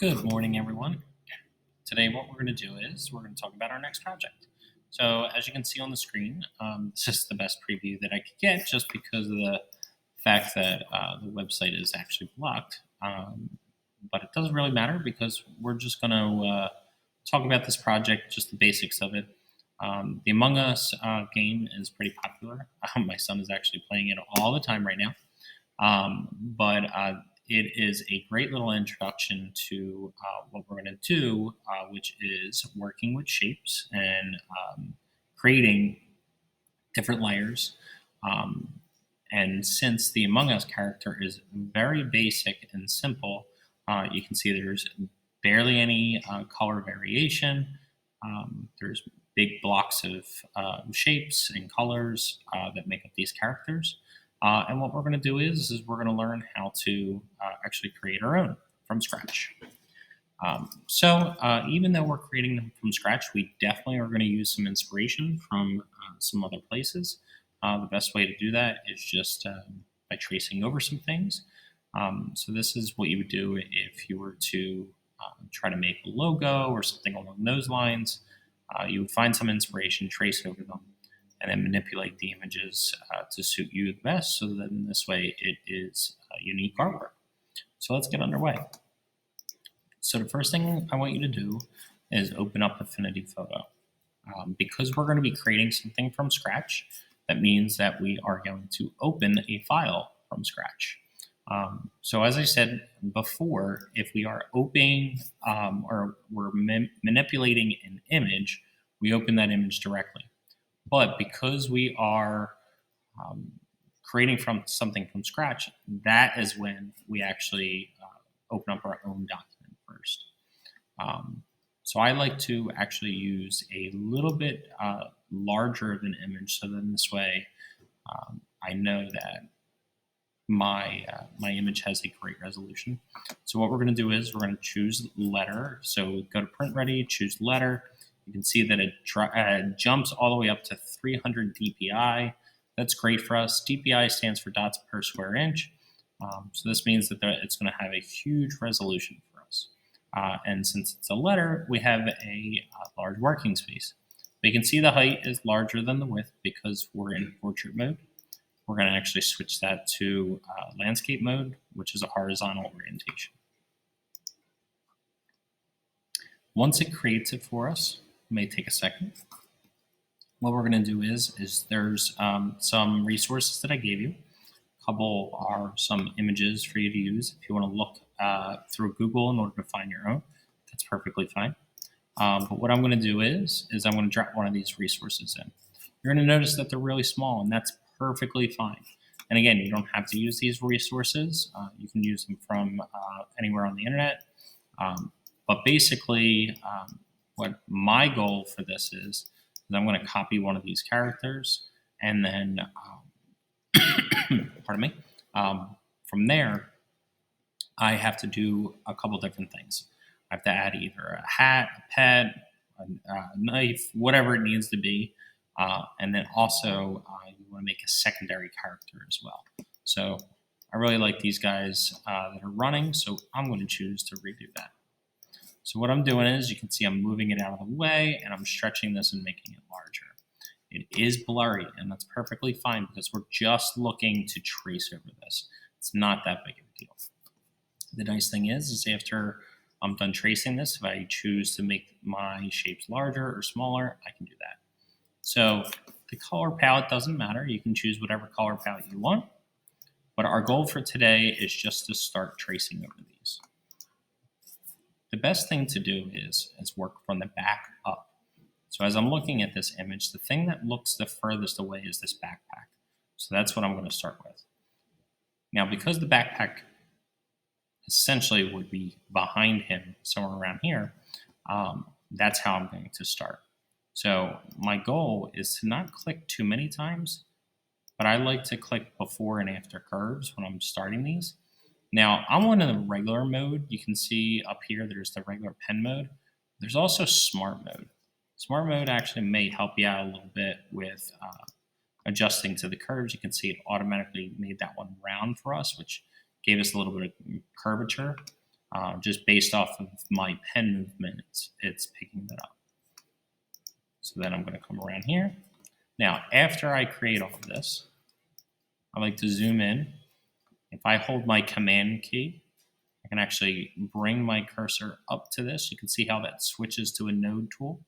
Good morning, everyone. Today, what we're going to do is we're going to talk about our next project. So, as you can see on the screen, this is the best preview that I could get just because of the fact that the website is actually blocked. But it doesn't really matter because we're just going to talk about this project, just the basics of it. The Among Us game is pretty popular. My son is actually playing it all the time right now. But it is a great little introduction to what we're going to do, which is working with shapes and creating different layers. Um, and since the Among Us character is very basic and simple, you can see there's barely any color variation. There's big blocks of shapes and colors that make up these characters. And what we're going to do is we're going to learn how to actually create our own from scratch. So even though we're creating them from scratch, we definitely are going to use some inspiration from some other places. The best way to do that is just by tracing over some things. So this is what you would do if you were to try to make a logo or something along those lines. You would find some inspiration, trace over them, and then manipulate the images to suit you the best so that in this way it is unique artwork. So let's get underway. So the first thing I want you to do is open up Affinity Photo. Because we're going to be creating something from scratch, that means that we are going to open a file from scratch. So as I said before, if we are opening or we're manipulating an image, we open that image directly. But because we are creating from something from scratch, that is when we actually open up our own document first. So I like to actually use a little bit larger of an image, so then this way I know that my image has a great resolution. So what we're going to do is we're going to choose letter. So go to print ready, choose letter. You can see that it jumps all the way up to 300 dpi. That's great for us. DPI stands for dots per square inch. So this means that it's going to have a huge resolution for us. And since it's a letter, we have a large working space. But you can see the height is larger than the width because we're in portrait mode. We're going to actually switch that to landscape mode, which is a horizontal orientation. Once it creates it for us, it may take a second. What we're going to do is there's some resources that I gave you. A couple are some images for you to use. If you want to look through Google in order to find your own, that's perfectly fine. But what I'm going to do is I'm going to drop one of these resources in. You're going to notice that they're really small, and that's perfectly fine. And again, you don't have to use these resources. You can use them from anywhere on the internet. But basically, what my goal for this is I'm going to copy one of these characters, and then, pardon me, from there, I have to do a couple different things. I have to add either a hat, a pet, a knife, whatever it needs to be. And then also you want to make a secondary character as well. So I really like these guys that are running, so I'm going to choose to redo that. So what I'm doing is you can see I'm moving it out of the way and I'm stretching this and making it larger. It is blurry, and that's perfectly fine because we're just looking to trace over this. It's not that big of a deal. The nice thing is after I'm done tracing this, if I choose to make my shapes larger or smaller, I can do that. So the color palette doesn't matter. You can choose whatever color palette you want. But our goal for today is just to start tracing over these. The best thing to do is work from the back up. So as I'm looking at this image, the thing that looks the furthest away is this backpack. So that's what I'm going to start with. Now, because the backpack essentially would be behind him, somewhere around here, that's how I'm going to start. So my goal is to not click too many times, but I like to click before and after curves when I'm starting these. Now, I'm on the regular mode. You can see up here there's the regular pen mode. There's also smart mode. Smart mode actually may help you out a little bit with adjusting to the curves. You can see it automatically made that one round for us, which gave us a little bit of curvature. just based off of my pen movement, it's picking that up. So then I'm going to come around here. Now, after I create all of this, I like to zoom in. If I hold my command key, I can actually bring my cursor up to this. You can see how that switches to a node tool.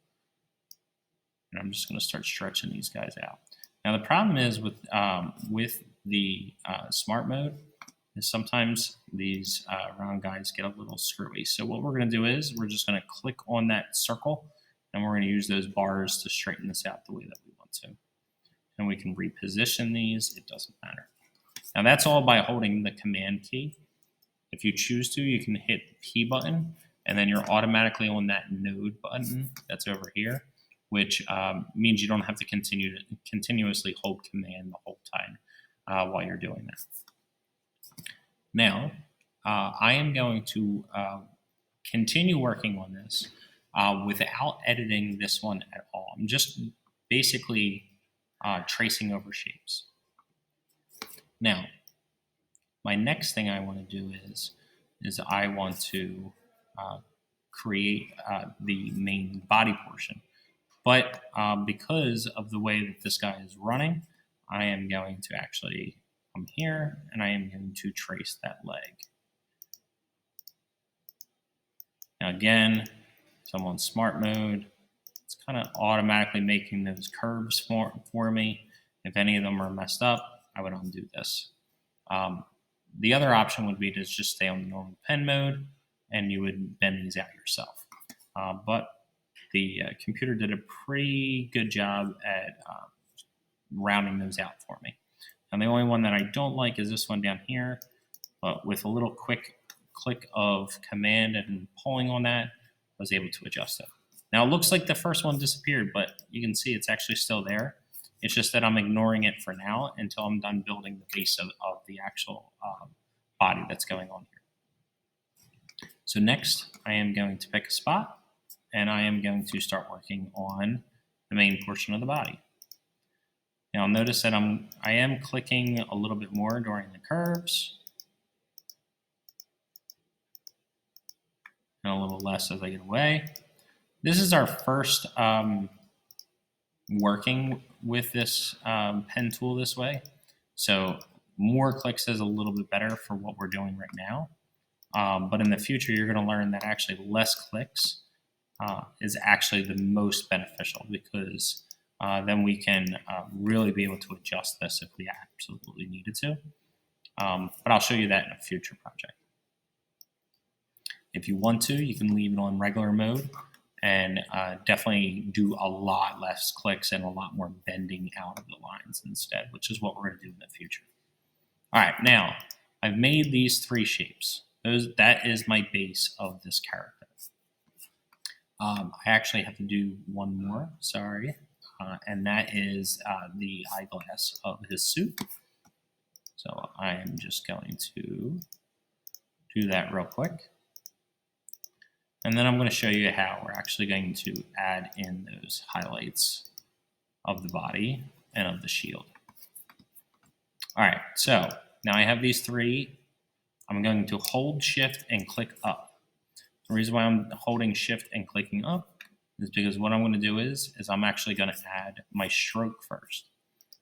And I'm just going to start stretching these guys out. Now, the problem is with the smart mode is sometimes these round guys get a little screwy. So what we're going to do is we're just going to click on that circle, and we're going to use those bars to straighten this out the way that we want to. And we can reposition these. It doesn't matter. Now, that's all by holding the command key. If you choose to, you can hit the P button, and then you're automatically on that node button that's over here, which means you don't have to continuously hold command the whole time while you're doing that. Now, I am going to continue working on this without editing this one at all. I'm just basically tracing over shapes. Now, my next thing I want to do is I want to create the main body portion. But because of the way that this guy is running, I am going to actually come here and I am going to trace that leg. Now again, so I'm on smart mode. It's kind of automatically making those curves for me. If any of them are messed up, I would undo this. The other option would be to just stay on the normal pen mode and you would bend these out yourself. But the computer did a pretty good job at rounding those out for me. And the only one that I don't like is this one down here, but with a little quick click of command and pulling on that, I was able to adjust it. Now it looks like the first one disappeared, but you can see it's actually still there. It's just that I'm ignoring it for now until I'm done building the base of the actual body that's going on here. So next, I am going to pick a spot, and I am going to start working on the main portion of the body. Now notice that I am clicking a little bit more during the curves, and a little less as I get away. This is our first working with this pen tool this way. So more clicks is a little bit better for what we're doing right now. But in the future, you're going to learn that actually less clicks is actually the most beneficial, because then we can really be able to adjust this if we absolutely needed to. But I'll show you that in a future project. If you want to, you can leave it on regular mode and definitely do a lot less clicks and a lot more bending out of the lines instead, which is what we're going to do in the future. All right, now I've made these three shapes. That is my base of this character. I actually have to do one more, sorry, and that is the eyeglass of his suit. So I am just going to do that real quick. And then I'm going to show you how we're actually going to add in those highlights of the body and of the shield. All right, so now I have these three. I'm going to hold shift and click up. The reason why I'm holding shift and clicking up is because what I'm going to do is I'm actually going to add my stroke first.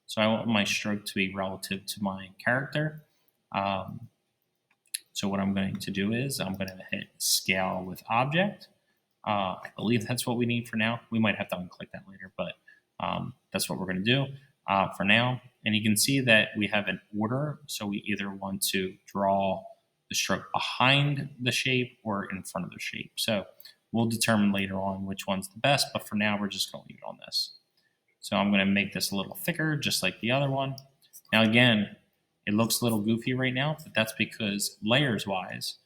So I want my stroke to be relative to my character. So what I'm going to do is I'm going to hit scale with object. I believe that's what we need for now. We might have to unclick that later, but that's what we're going to do for now. And you can see that we have an order. So we either want to draw the stroke behind the shape or in front of the shape. So we'll determine later on which one's the best, but for now we're just going to leave it on this. So I'm going to make this a little thicker, just like the other one. Now again, it looks a little goofy right now, but that's because layers-wise,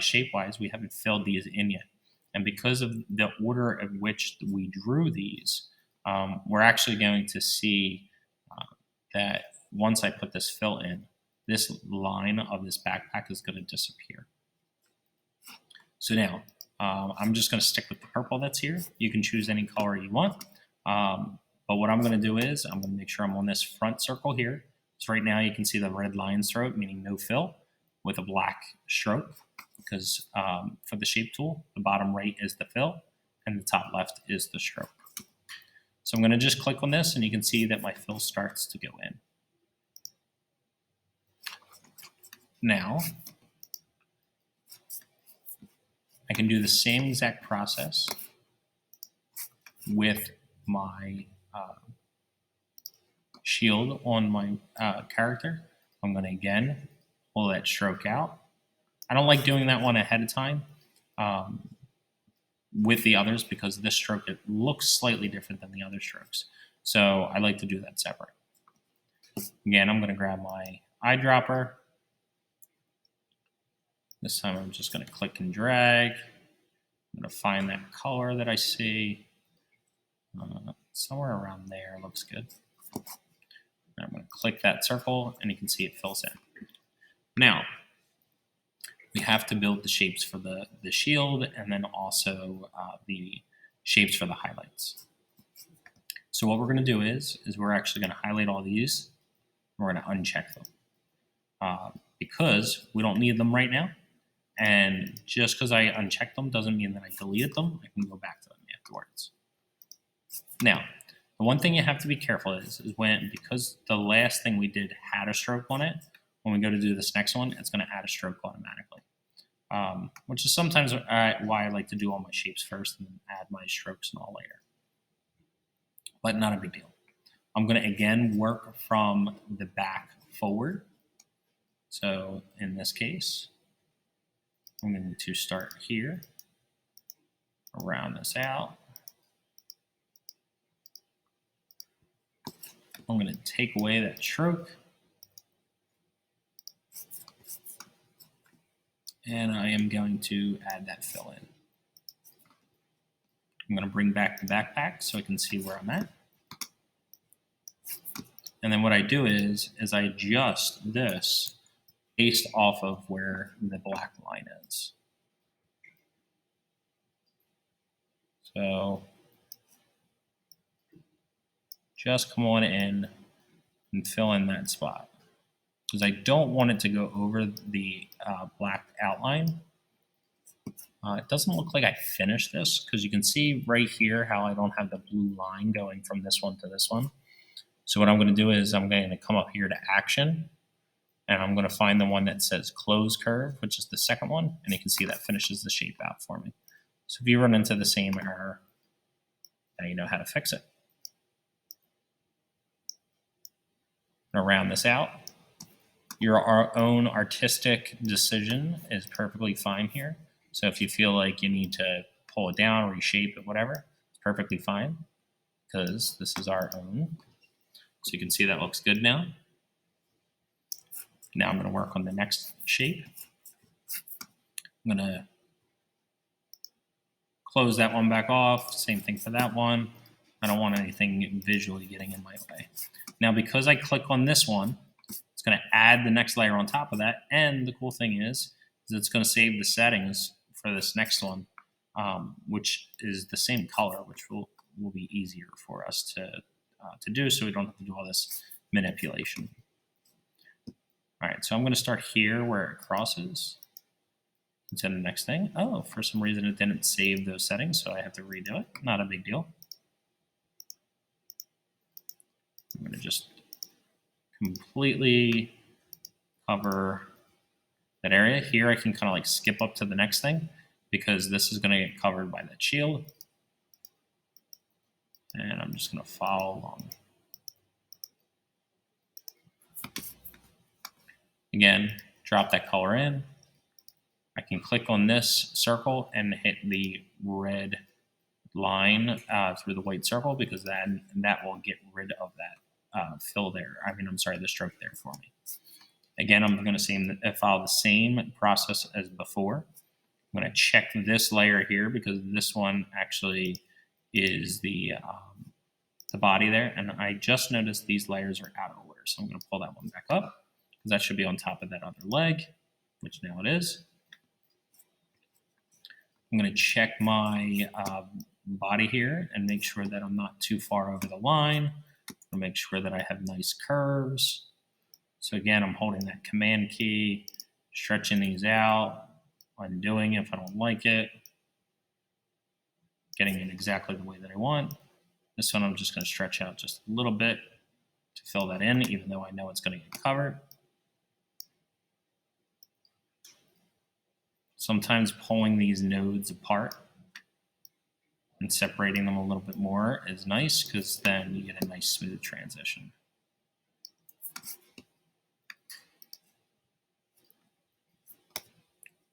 shape-wise, we haven't filled these in yet. And because of the order of which we drew these, we're actually going to see that once I put this fill in, this line of this backpack is going to disappear. So now, I'm just going to stick with the purple that's here. You can choose any color you want. But what I'm going to do is I'm going to make sure I'm on this front circle here. So right now you can see the red lines through it, meaning no fill, with a black stroke. because for the shape tool, the bottom right is the fill and the top left is the stroke. So I'm going to just click on this and you can see that my fill starts to go in. Now, I can do the same exact process with my shield on my character. I'm going to again pull that stroke out. I don't like doing that one ahead of time with the others because this stroke, it looks slightly different than the other strokes. So I like to do that separate. Again, I'm going to grab my eyedropper. This time I'm just going to click and drag. I'm going to find that color that I see. Somewhere around there looks good. I'm going to click that circle and you can see it fills in. Now, we have to build the shapes for the shield and then also the shapes for the highlights. So what we're going to do is we're actually going to highlight all these. We're going to uncheck them because we don't need them right now. And just because I unchecked them doesn't mean that I deleted them. I can go back to them afterwards. Now, the one thing you have to be careful is because the last thing we did had a stroke on it, when we go to do this next one, it's going to add a stroke automatically, which is sometimes why I like to do all my shapes first and then add my strokes and all later. But not a big deal. I'm going to again work from the back forward. So in this case, I'm going to start here, round this out. I'm going to take away that stroke. And I am going to add that fill in. I'm going to bring back the backpack so I can see where I'm at. And then what I do is I adjust this based off of where the black line is. So just come on in and fill in that spot because I don't want it to go over the black outline. It doesn't look like I finished this because you can see right here how I don't have the blue line going from this one to this one. So what I'm going to do is I'm going to come up here to action and I'm going to find the one that says close curve, which is the second one, and you can see that finishes the shape out for me. So if you run into the same error, now you know how to fix it. I'm going to round this out. Your own artistic decision is perfectly fine here. So if you feel like you need to pull it down, reshape it, whatever, it's perfectly fine because this is our own. So you can see that looks good now. Now I'm going to work on the next shape. I'm going to close that one back off. Same thing for that one. I don't want anything visually getting in my way. Now, because I click on this one, it's going to add the next layer on top of that. And the cool thing is it's going to save the settings for this next one, which is the same color, which will be easier for us to do so we don't have to do all this manipulation. All right, so I'm going to start here where it crosses. Instead of the next thing. Oh, for some reason it didn't save those settings, so I have to redo it. Not a big deal. I'm going to just completely cover that area. Here I can kind of like skip up to the next thing because this is going to get covered by that shield. And I'm just going to follow along. Again, drop that color in. I can click on this circle and hit the red line through the white circle because that will get rid of that fill there. The stroke there for me. Again, I'm going to follow the same process as before. I'm going to check this layer here because this one actually is the body there, and I just noticed these layers are out of order, so I'm going to pull that one back up because that should be on top of that other leg, which now it is. I'm going to check my body here and make sure that I'm not too far over the line. I'll make sure that I have nice curves. So again, I'm holding that command key, stretching these out undoing if I don't like it, getting it exactly the way that I want. This one I'm just going to stretch out just a little bit to fill that in, even though I know it's going to get covered. Sometimes pulling these nodes apart and separating them a little bit more is nice, because then you get a nice smooth transition.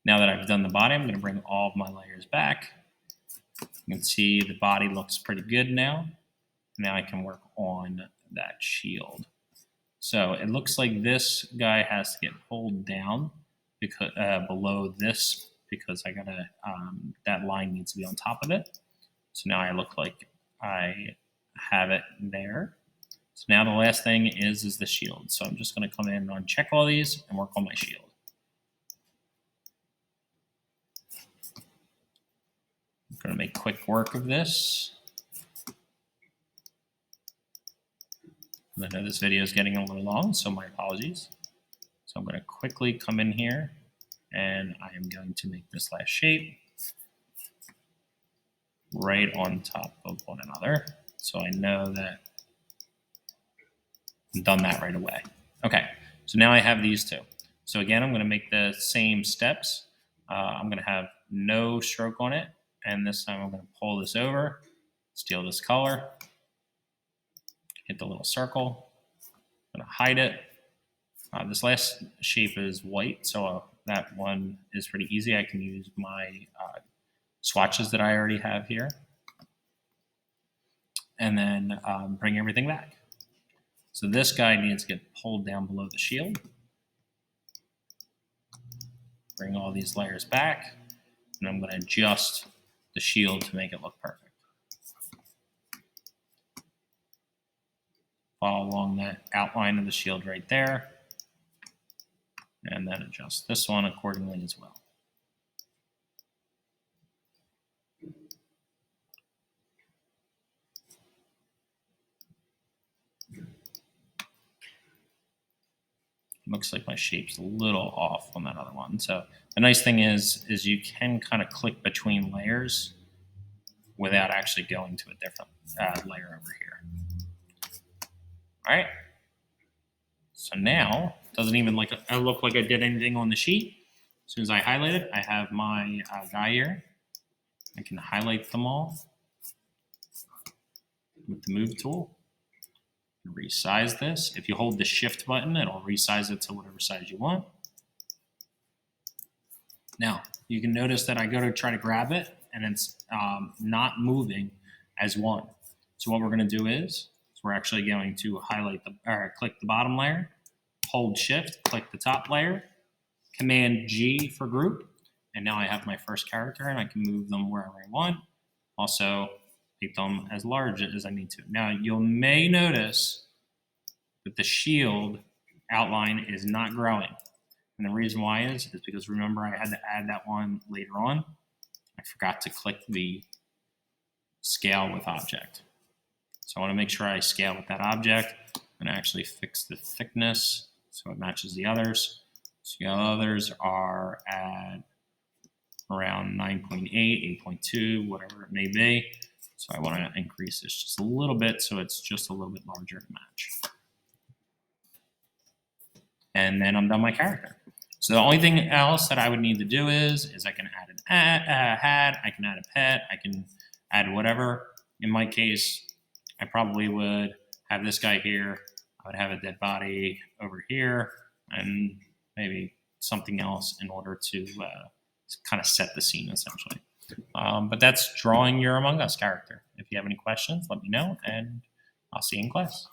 Now that I've done the body, I'm going to bring all of my layers back. You can see the body looks pretty good now. Now I can work on that shield. So it looks like this guy has to get pulled down because below this, because I gotta that line needs to be on top of it. So now I look like I have it there. So now the last thing is the shield. So I'm just going to come in and uncheck all these and work on my shield. I'm going to make quick work of this. I know this video is getting a little long, so my apologies. So I'm going to quickly come in here, and I am going to make this last shape right on top of one another. So I know that I've done that right away. Okay, so now I have these two. So again, I'm going to make the same steps. I'm going to have no stroke on it, and this time I'm going to pull this over, steal this color, hit the little circle, I'm going to hide it. This last shape is white, so that one is pretty easy. I can use my swatches that I already have here, and then bring everything back. So this guy needs to get pulled down below the shield. Bring all these layers back, and I'm going to adjust the shield to make it look perfect. Follow along that outline of the shield right there, and then adjust this one accordingly as well. Looks like my shape's a little off on that other one. So the nice thing is you can kind of click between layers without actually going to a different layer over here. All right. So now, doesn't even look like I did anything on the sheet. As soon as I highlight it, I have my guy here. I can highlight them all with the move tool. Resize this. If you hold the shift button, it'll resize it to whatever size you want. Now, you can notice that I go to try to grab it, and it's not moving as one. So what we're going to do is we're actually going to highlight click the bottom layer, hold shift, click the top layer, Command G for group, and now I have my first character, and I can move them wherever I want. Also, make them as large as I need to. Now, you may notice that the shield outline is not growing. And the reason why is because remember I had to add that one later on. I forgot to click the scale with object. So I want to make sure I scale with that object and actually fix the thickness so it matches the others. So the others are at around 9.8, 8.2, whatever it may be. So I want to increase this just a little bit so it's just a little bit larger to match. And then I'm done my character. So the only thing else that I would need to do is I can add an hat, I can add a pet, I can add whatever. In my case, I probably would have this guy here, I would have a dead body over here, and maybe something else in order to kind of set the scene essentially. But that's drawing your Among Us character. If you have any questions, let me know, and I'll see you in class.